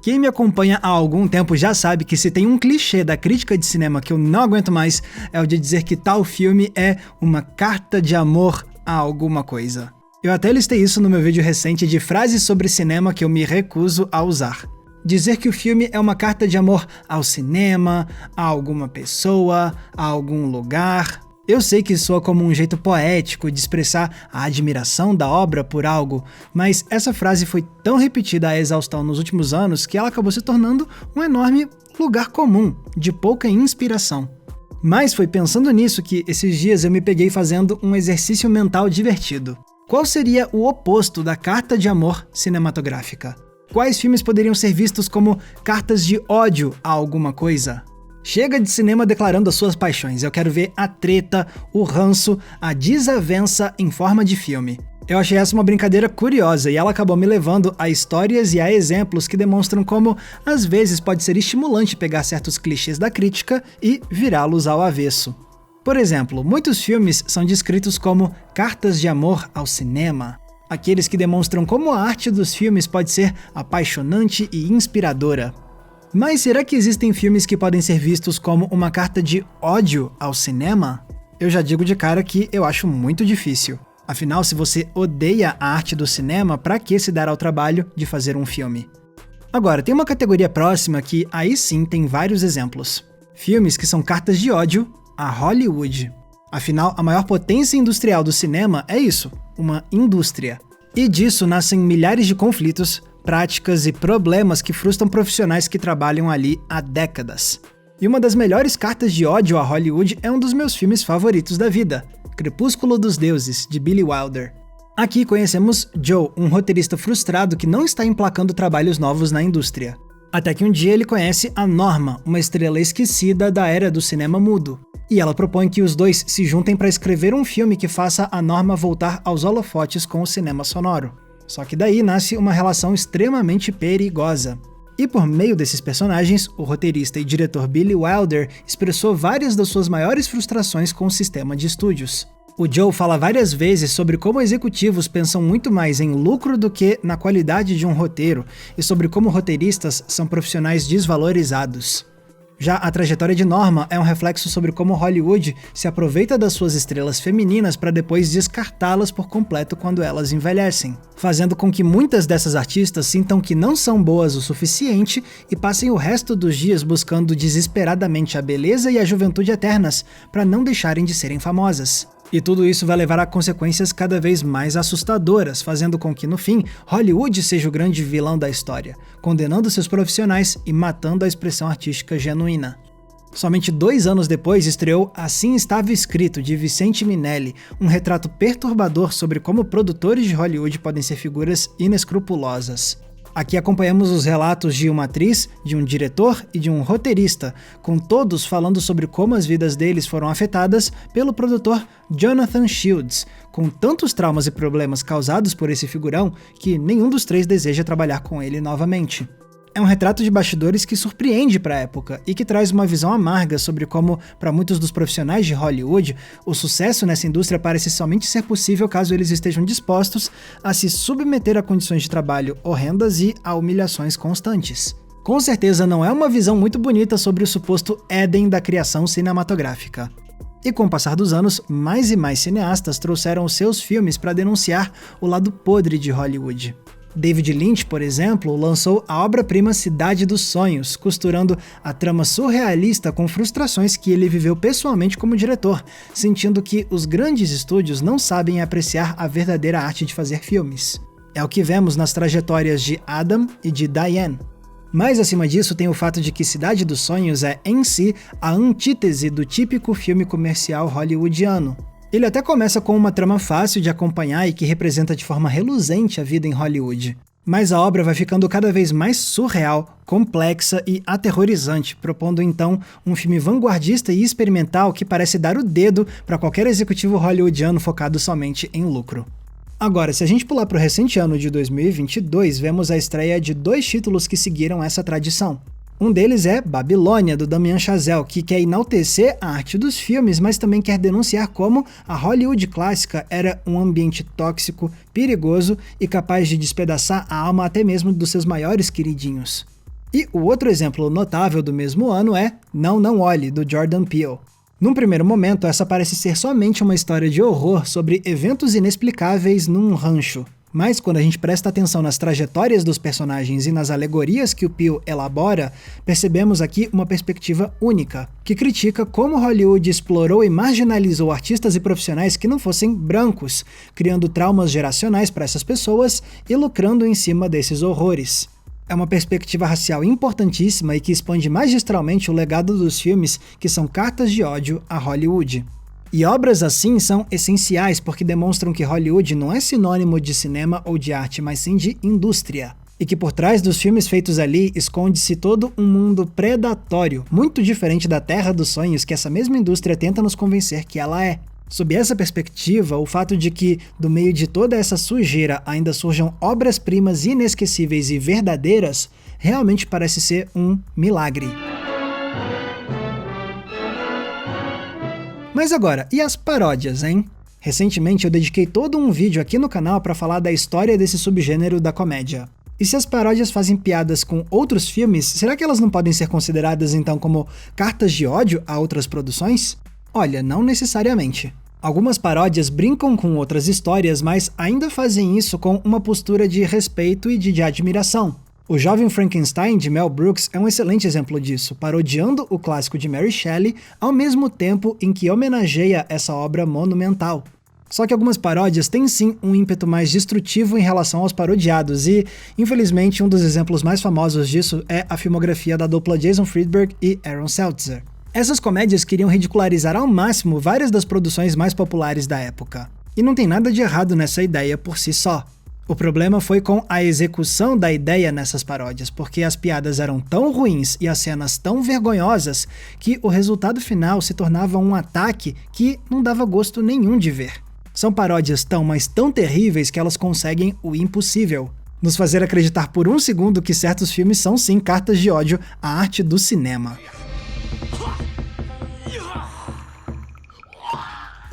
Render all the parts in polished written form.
Quem me acompanha há algum tempo já sabe que se tem um clichê da crítica de cinema que eu não aguento mais, é o de dizer que tal filme é uma carta de amor a alguma coisa. Eu até listei isso no meu vídeo recente de frases sobre cinema que eu me recuso a usar. Dizer que o filme é uma carta de amor ao cinema, a alguma pessoa, a algum lugar. Eu sei que soa como um jeito poético de expressar a admiração da obra por algo, mas essa frase foi tão repetida à exaustão nos últimos anos que ela acabou se tornando um enorme lugar comum, de pouca inspiração. Mas foi pensando nisso que esses dias eu me peguei fazendo um exercício mental divertido. Qual seria o oposto da carta de amor cinematográfica? Quais filmes poderiam ser vistos como cartas de ódio a alguma coisa? Chega de cinema declarando as suas paixões, eu quero ver a treta, o ranço, a desavença em forma de filme. Eu achei essa uma brincadeira curiosa e ela acabou me levando a histórias e a exemplos que demonstram como, às vezes, pode ser estimulante pegar certos clichês da crítica e virá-los ao avesso. Por exemplo, muitos filmes são descritos como cartas de amor ao cinema. Aqueles que demonstram como a arte dos filmes pode ser apaixonante e inspiradora. Mas será que existem filmes que podem ser vistos como uma carta de ódio ao cinema? Eu já digo de cara que eu acho muito difícil. Afinal, se você odeia a arte do cinema, pra que se dar ao trabalho de fazer um filme? Agora, tem uma categoria próxima que aí sim tem vários exemplos. Filmes que são cartas de ódio a Hollywood. Afinal, a maior potência industrial do cinema é isso, uma indústria. E disso nascem milhares de conflitos, práticas e problemas que frustram profissionais que trabalham ali há décadas. E uma das melhores cartas de ódio a Hollywood é um dos meus filmes favoritos da vida, Crepúsculo dos Deuses, de Billy Wilder. Aqui conhecemos Joe, um roteirista frustrado que não está emplacando trabalhos novos na indústria. Até que um dia ele conhece a Norma, uma estrela esquecida da era do cinema mudo. E ela propõe que os dois se juntem para escrever um filme que faça a Norma voltar aos holofotes com o cinema sonoro. Só que daí nasce uma relação extremamente perigosa. E por meio desses personagens, o roteirista e diretor Billy Wilder expressou várias das suas maiores frustrações com o sistema de estúdios. O Joe fala várias vezes sobre como executivos pensam muito mais em lucro do que na qualidade de um roteiro, e sobre como roteiristas são profissionais desvalorizados. Já a trajetória de Norma é um reflexo sobre como Hollywood se aproveita das suas estrelas femininas para depois descartá-las por completo quando elas envelhecem, fazendo com que muitas dessas artistas sintam que não são boas o suficiente e passem o resto dos dias buscando desesperadamente a beleza e a juventude eternas para não deixarem de serem famosas. E tudo isso vai levar a consequências cada vez mais assustadoras, fazendo com que, no fim, Hollywood seja o grande vilão da história, condenando seus profissionais e matando a expressão artística genuína. Somente 2 anos depois estreou Assim Estava Escrito, de Vicente Minnelli, um retrato perturbador sobre como produtores de Hollywood podem ser figuras inescrupulosas. Aqui acompanhamos os relatos de uma atriz, de um diretor e de um roteirista, com todos falando sobre como as vidas deles foram afetadas pelo produtor Jonathan Shields, com tantos traumas e problemas causados por esse figurão que nenhum dos 3 deseja trabalhar com ele novamente. É um retrato de bastidores que surpreende para a época e que traz uma visão amarga sobre como, para muitos dos profissionais de Hollywood, o sucesso nessa indústria parece somente ser possível caso eles estejam dispostos a se submeter a condições de trabalho horrendas e a humilhações constantes. Com certeza não é uma visão muito bonita sobre o suposto Éden da criação cinematográfica. E com o passar dos anos, mais e mais cineastas trouxeram os seus filmes para denunciar o lado podre de Hollywood. David Lynch, por exemplo, lançou a obra-prima Cidade dos Sonhos, costurando a trama surrealista com frustrações que ele viveu pessoalmente como diretor, sentindo que os grandes estúdios não sabem apreciar a verdadeira arte de fazer filmes. É o que vemos nas trajetórias de Adam e de Diane. Mas acima disso tem o fato de que Cidade dos Sonhos é, em si, a antítese do típico filme comercial hollywoodiano. Ele até começa com uma trama fácil de acompanhar e que representa de forma reluzente a vida em Hollywood. Mas a obra vai ficando cada vez mais surreal, complexa e aterrorizante, propondo então um filme vanguardista e experimental que parece dar o dedo para qualquer executivo hollywoodiano focado somente em lucro. Agora, se a gente pular para o recente ano de 2022, vemos a estreia de 2 títulos que seguiram essa tradição. Um deles é Babilônia, do Damien Chazelle, que quer enaltecer a arte dos filmes, mas também quer denunciar como a Hollywood clássica era um ambiente tóxico, perigoso e capaz de despedaçar a alma até mesmo dos seus maiores queridinhos. E o outro exemplo notável do mesmo ano é Não, Não Olhe, do Jordan Peele. Num primeiro momento, essa parece ser somente uma história de horror sobre eventos inexplicáveis num rancho. Mas quando a gente presta atenção nas trajetórias dos personagens e nas alegorias que o Peele elabora, percebemos aqui uma perspectiva única, que critica como Hollywood explorou e marginalizou artistas e profissionais que não fossem brancos, criando traumas geracionais para essas pessoas e lucrando em cima desses horrores. É uma perspectiva racial importantíssima e que expande magistralmente o legado dos filmes que são cartas de ódio a Hollywood. E obras assim são essenciais porque demonstram que Hollywood não é sinônimo de cinema ou de arte, mas sim de indústria. E que por trás dos filmes feitos ali esconde-se todo um mundo predatório, muito diferente da terra dos sonhos que essa mesma indústria tenta nos convencer que ela é. Sob essa perspectiva, o fato de que, do meio de toda essa sujeira, ainda surjam obras-primas inesquecíveis e verdadeiras, realmente parece ser um milagre. Mas agora, e as paródias, hein? Recentemente eu dediquei todo um vídeo aqui no canal para falar da história desse subgênero da comédia. E se as paródias fazem piadas com outros filmes, será que elas não podem ser consideradas então como cartas de ódio a outras produções? Olha, não necessariamente. Algumas paródias brincam com outras histórias, mas ainda fazem isso com uma postura de respeito e de admiração. O Jovem Frankenstein, de Mel Brooks, é um excelente exemplo disso, parodiando o clássico de Mary Shelley, ao mesmo tempo em que homenageia essa obra monumental. Só que algumas paródias têm sim um ímpeto mais destrutivo em relação aos parodiados e, infelizmente, um dos exemplos mais famosos disso é a filmografia da dupla Jason Friedberg e Aaron Seltzer. Essas comédias queriam ridicularizar ao máximo várias das produções mais populares da época. E não tem nada de errado nessa ideia por si só. O problema foi com a execução da ideia nessas paródias, porque as piadas eram tão ruins e as cenas tão vergonhosas que o resultado final se tornava um ataque que não dava gosto nenhum de ver. São paródias tão, mas tão terríveis que elas conseguem o impossível: nos fazer acreditar por um segundo que certos filmes são sim cartas de ódio à arte do cinema.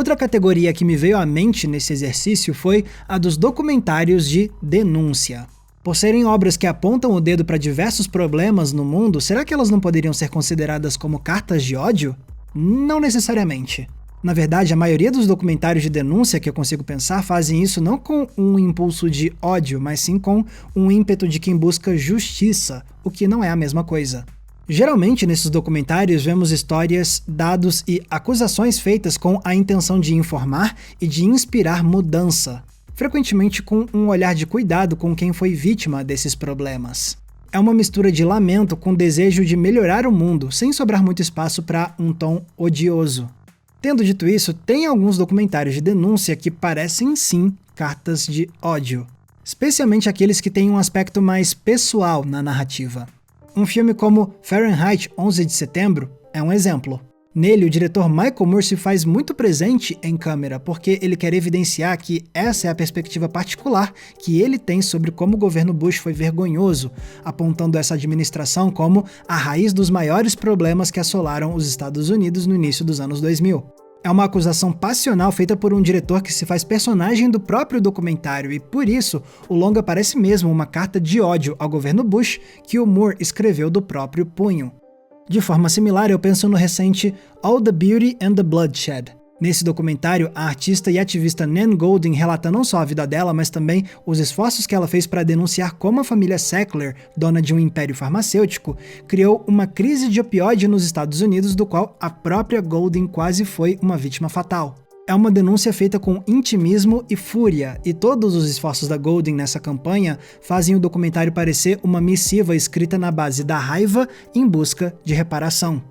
Outra categoria que me veio à mente nesse exercício foi a dos documentários de denúncia. Por serem obras que apontam o dedo para diversos problemas no mundo, será que elas não poderiam ser consideradas como cartas de ódio? Não necessariamente. Na verdade, a maioria dos documentários de denúncia que eu consigo pensar fazem isso não com um impulso de ódio, mas sim com um ímpeto de quem busca justiça, o que não é a mesma coisa. Geralmente, nesses documentários, vemos histórias, dados e acusações feitas com a intenção de informar e de inspirar mudança, frequentemente com um olhar de cuidado com quem foi vítima desses problemas. É uma mistura de lamento com desejo de melhorar o mundo, sem sobrar muito espaço para um tom odioso. Tendo dito isso, tem alguns documentários de denúncia que parecem sim cartas de ódio, especialmente aqueles que têm um aspecto mais pessoal na narrativa. Um filme como Fahrenheit 11 de Setembro é um exemplo. Nele, o diretor Michael Moore se faz muito presente em câmera, porque ele quer evidenciar que essa é a perspectiva particular que ele tem sobre como o governo Bush foi vergonhoso, apontando essa administração como a raiz dos maiores problemas que assolaram os Estados Unidos no início dos anos 2000. É uma acusação passional feita por um diretor que se faz personagem do próprio documentário e, por isso, o longa parece mesmo uma carta de ódio ao governo Bush que o Moore escreveu do próprio punho. De forma similar, eu penso no recente All the Beauty and the Bloodshed. Nesse documentário, a artista e ativista Nan Goldin relata não só a vida dela, mas também os esforços que ela fez para denunciar como a família Sackler, dona de um império farmacêutico, criou uma crise de opioide nos Estados Unidos, do qual a própria Goldin quase foi uma vítima fatal. É uma denúncia feita com intimismo e fúria, e todos os esforços da Goldin nessa campanha fazem o documentário parecer uma missiva escrita na base da raiva em busca de reparação.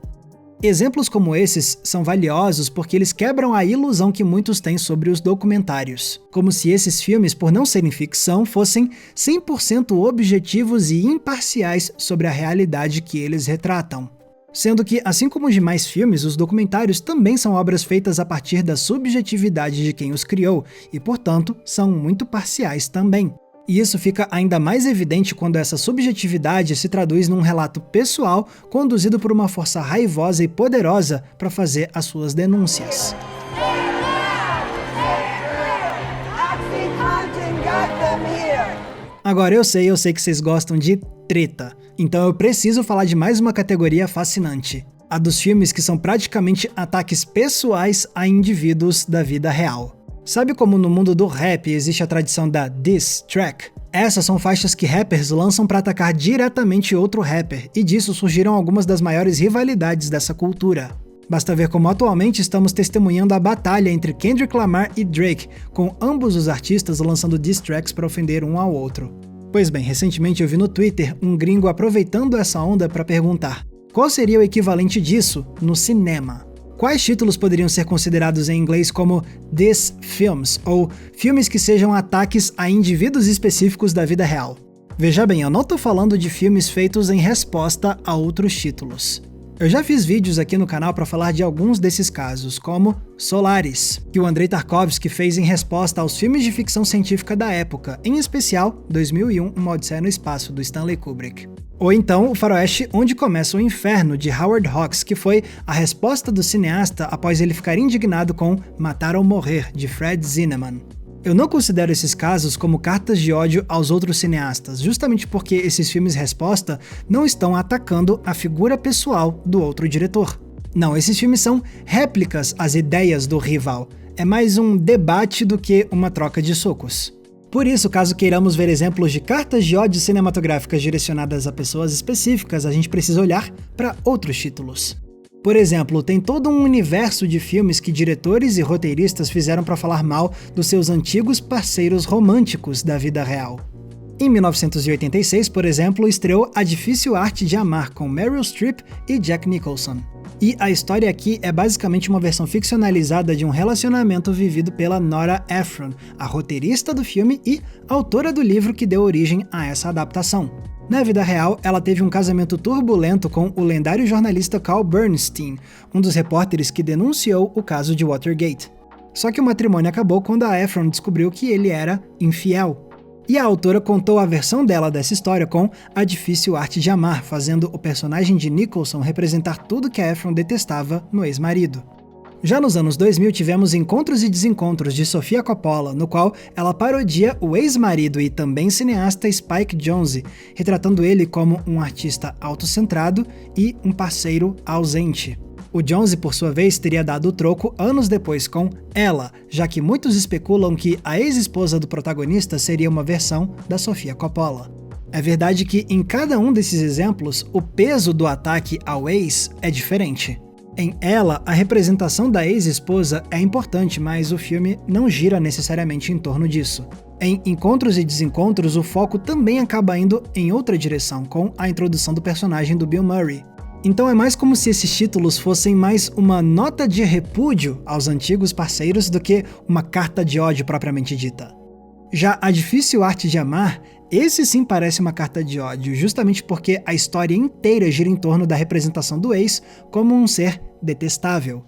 Exemplos como esses são valiosos porque eles quebram a ilusão que muitos têm sobre os documentários, como se esses filmes, por não serem ficção, fossem 100% objetivos e imparciais sobre a realidade que eles retratam. Sendo que, assim como os demais filmes, os documentários também são obras feitas a partir da subjetividade de quem os criou e, portanto, são muito parciais também. E isso fica ainda mais evidente quando essa subjetividade se traduz num relato pessoal conduzido por uma força raivosa e poderosa para fazer as suas denúncias. Agora eu sei que vocês gostam de treta. Então eu preciso falar de mais uma categoria fascinante. A dos filmes que são praticamente ataques pessoais a indivíduos da vida real. Sabe como no mundo do rap existe a tradição da diss track? Essas são faixas que rappers lançam para atacar diretamente outro rapper, e disso surgiram algumas das maiores rivalidades dessa cultura. Basta ver como atualmente estamos testemunhando a batalha entre Kendrick Lamar e Drake, com ambos os artistas lançando diss tracks para ofender um ao outro. Pois bem, recentemente eu vi no Twitter um gringo aproveitando essa onda para perguntar: qual seria o equivalente disso no cinema? Quais títulos poderiam ser considerados em inglês como diss films, ou filmes que sejam ataques a indivíduos específicos da vida real? Veja bem, eu não tô falando de filmes feitos em resposta a outros títulos. Eu já fiz vídeos aqui no canal para falar de alguns desses casos, como Solaris, que o Andrei Tarkovsky fez em resposta aos filmes de ficção científica da época, em especial 2001, Uma Odisseia no Espaço, do Stanley Kubrick. Ou então o faroeste Onde Começa o Inferno, de Howard Hawks, que foi a resposta do cineasta após ele ficar indignado com Matar ou Morrer, de Fred Zinnemann. Eu não considero esses casos como cartas de ódio aos outros cineastas, justamente porque esses filmes resposta não estão atacando a figura pessoal do outro diretor. Não, esses filmes são réplicas às ideias do rival. É mais um debate do que uma troca de socos. Por isso, caso queiramos ver exemplos de cartas de ódio cinematográficas direcionadas a pessoas específicas, a gente precisa olhar para outros títulos. Por exemplo, tem todo um universo de filmes que diretores e roteiristas fizeram para falar mal dos seus antigos parceiros românticos da vida real. Em 1986, por exemplo, estreou A Difícil Arte de Amar, com Meryl Streep e Jack Nicholson. E a história aqui é basicamente uma versão ficcionalizada de um relacionamento vivido pela Nora Ephron, a roteirista do filme e autora do livro que deu origem a essa adaptação. Na vida real, ela teve um casamento turbulento com o lendário jornalista Carl Bernstein, um dos repórteres que denunciou o caso de Watergate. Só que o matrimônio acabou quando a Ephron descobriu que ele era infiel. E a autora contou a versão dela dessa história com A Difícil Arte de Amar, fazendo o personagem de Nicholson representar tudo que a Ephron detestava no ex-marido. Já nos anos 2000 tivemos Encontros e Desencontros, de Sofia Coppola, no qual ela parodia o ex-marido e também cineasta Spike Jonze, retratando ele como um artista autocentrado e um parceiro ausente. O Jonze, por sua vez, teria dado o troco anos depois com Ela, já que muitos especulam que a ex-esposa do protagonista seria uma versão da Sofia Coppola. É verdade que em cada um desses exemplos, o peso do ataque ao ex é diferente. Em Ela, a representação da ex-esposa é importante, mas o filme não gira necessariamente em torno disso. Em Encontros e Desencontros, o foco também acaba indo em outra direção, com a introdução do personagem do Bill Murray. Então é mais como se esses títulos fossem mais uma nota de repúdio aos antigos parceiros do que uma carta de ódio propriamente dita. Já A Difícil Arte de Amar, esse sim parece uma carta de ódio, justamente porque a história inteira gira em torno da representação do ex como um ser detestável.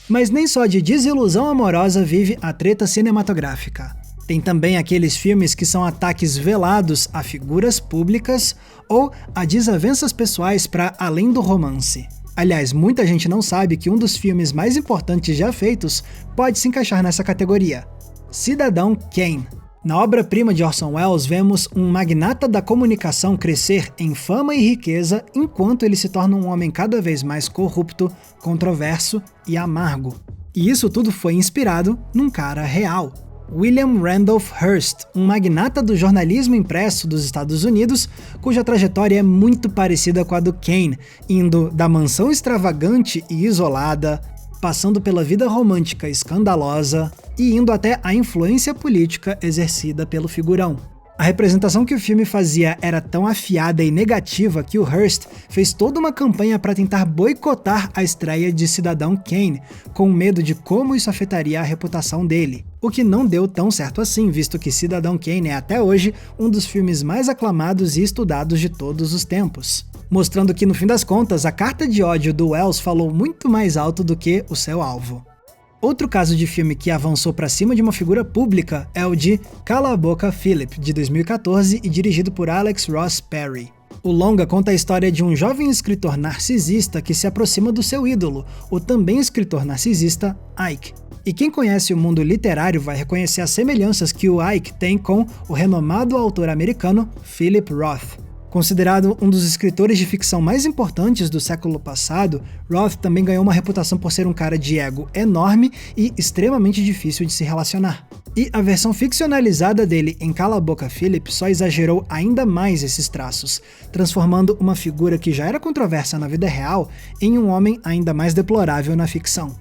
Mas nem só de desilusão amorosa vive a treta cinematográfica. Tem também aqueles filmes que são ataques velados a figuras públicas ou a desavenças pessoais para além do romance. Aliás, muita gente não sabe que um dos filmes mais importantes já feitos pode se encaixar nessa categoria: Cidadão Kane. Na obra-prima de Orson Welles, vemos um magnata da comunicação crescer em fama e riqueza enquanto ele se torna um homem cada vez mais corrupto, controverso e amargo. E isso tudo foi inspirado num cara real. William Randolph Hearst, um magnata do jornalismo impresso dos Estados Unidos, cuja trajetória é muito parecida com a do Kane, indo da mansão extravagante e isolada, passando pela vida romântica escandalosa e indo até a influência política exercida pelo figurão. A representação que o filme fazia era tão afiada e negativa que o Hearst fez toda uma campanha para tentar boicotar a estreia de Cidadão Kane, com medo de como isso afetaria a reputação dele. O que não deu tão certo assim, visto que Cidadão Kane é até hoje um dos filmes mais aclamados e estudados de todos os tempos. Mostrando que, no fim das contas, a carta de ódio do Welles falou muito mais alto do que o seu alvo. Outro caso de filme que avançou para cima de uma figura pública é o de Cala a Boca Philip, de 2014 e dirigido por Alex Ross Perry. O longa conta a história de um jovem escritor narcisista que se aproxima do seu ídolo, o também escritor narcisista Ike. E quem conhece o mundo literário vai reconhecer as semelhanças que o Ike tem com o renomado autor americano Philip Roth. Considerado um dos escritores de ficção mais importantes do século passado, Roth também ganhou uma reputação por ser um cara de ego enorme e extremamente difícil de se relacionar. E a versão ficcionalizada dele em Cala a Boca Philip só exagerou ainda mais esses traços, transformando uma figura que já era controversa na vida real em um homem ainda mais deplorável na ficção.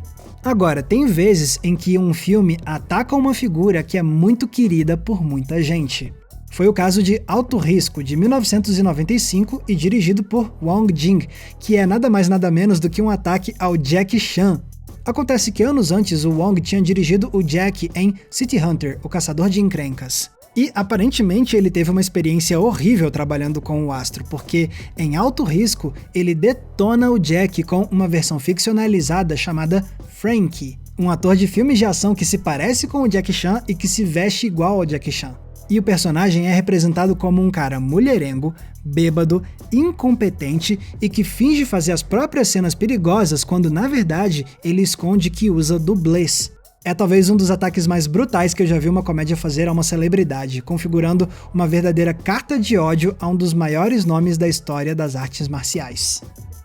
Agora, tem vezes em que um filme ataca uma figura que é muito querida por muita gente. Foi o caso de Alto Risco, de 1995 e dirigido por Wong Jing, que é nada mais nada menos do que um ataque ao Jackie Chan. Acontece que anos antes o Wong tinha dirigido o Jack em City Hunter, o Caçador de Encrencas. E aparentemente ele teve uma experiência horrível trabalhando com o astro, porque em Alto Risco ele detona o Jack com uma versão ficcionalizada chamada Frankie, um ator de filmes de ação que se parece com o Jackie Chan e que se veste igual ao Jackie Chan. E o personagem é representado como um cara mulherengo, bêbado, incompetente e que finge fazer as próprias cenas perigosas quando na verdade ele esconde que usa dublês. É talvez um dos ataques mais brutais que eu já vi uma comédia fazer a uma celebridade, configurando uma verdadeira carta de ódio a um dos maiores nomes da história das artes marciais.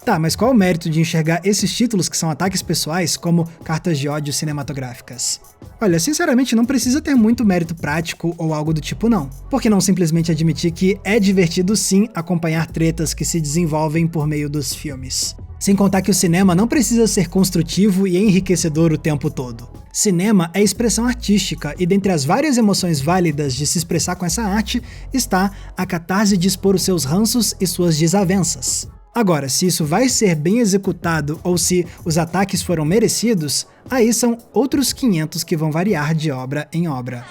Tá, mas qual o mérito de enxergar esses títulos que são ataques pessoais como cartas de ódio cinematográficas? Olha, sinceramente não precisa ter muito mérito prático ou algo do tipo não. Por que não simplesmente admitir que é divertido sim acompanhar tretas que se desenvolvem por meio dos filmes? Sem contar que o cinema não precisa ser construtivo e enriquecedor o tempo todo. Cinema é expressão artística e dentre as várias emoções válidas de se expressar com essa arte está a catarse de expor os seus ranços e suas desavenças. Agora, se isso vai ser bem executado ou se os ataques foram merecidos, aí são outros 500 que vão variar de obra em obra.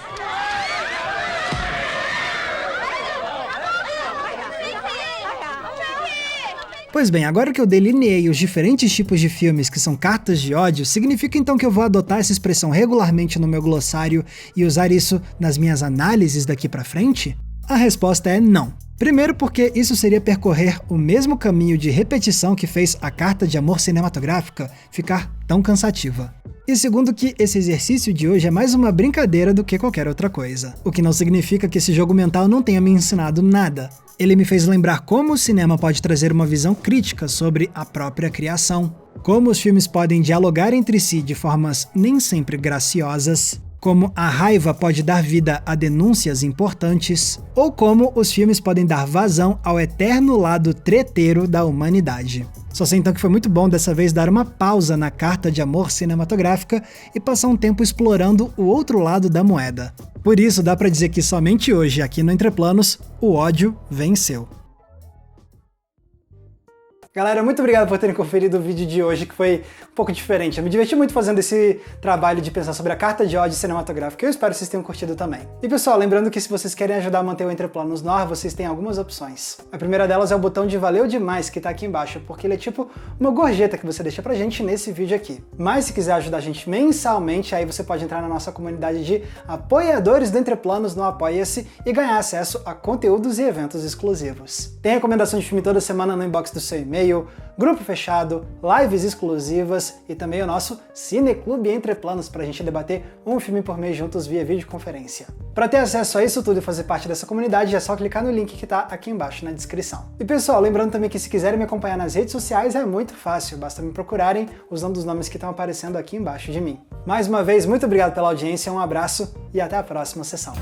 Pois bem, agora que eu delineei os diferentes tipos de filmes que são cartas de ódio, significa então que eu vou adotar essa expressão regularmente no meu glossário e usar isso nas minhas análises daqui pra frente? A resposta é não. Primeiro porque isso seria percorrer o mesmo caminho de repetição que fez a carta de amor cinematográfica ficar tão cansativa. E segundo que esse exercício de hoje é mais uma brincadeira do que qualquer outra coisa. O que não significa que esse jogo mental não tenha me ensinado nada. Ele me fez lembrar como o cinema pode trazer uma visão crítica sobre a própria criação, como os filmes podem dialogar entre si de formas nem sempre graciosas, como a raiva pode dar vida a denúncias importantes, ou como os filmes podem dar vazão ao eterno lado treteiro da humanidade. Só sei então que foi muito bom dessa vez dar uma pausa na carta de amor cinematográfica e passar um tempo explorando o outro lado da moeda. Por isso dá pra dizer que somente hoje, aqui no Entre Planos, o ódio venceu. Galera, muito obrigado por terem conferido o vídeo de hoje, que foi um pouco diferente. Eu me diverti muito fazendo esse trabalho de pensar sobre a carta de ódio cinematográfica. Eu espero que vocês tenham curtido também. E pessoal, lembrando que se vocês querem ajudar a manter o Entre Planos no ar, vocês têm algumas opções. A primeira delas é o botão de valeu demais, que tá aqui embaixo, porque ele é tipo uma gorjeta que você deixa pra gente nesse vídeo aqui. Mas se quiser ajudar a gente mensalmente, aí você pode entrar na nossa comunidade de apoiadores do Entre Planos no Apoia-se e ganhar acesso a conteúdos e eventos exclusivos. Tem recomendação de filme toda semana no inbox do seu e-mail, grupo fechado, lives exclusivas e também o nosso Cineclube Entre Planos pra gente debater um filme por mês juntos via videoconferência. Para ter acesso a isso tudo e fazer parte dessa comunidade é só clicar no link que tá aqui embaixo na descrição. E pessoal, lembrando também que se quiserem me acompanhar nas redes sociais é muito fácil, basta me procurarem usando os nomes que estão aparecendo aqui embaixo de mim. Mais uma vez, muito obrigado pela audiência, um abraço e até a próxima sessão.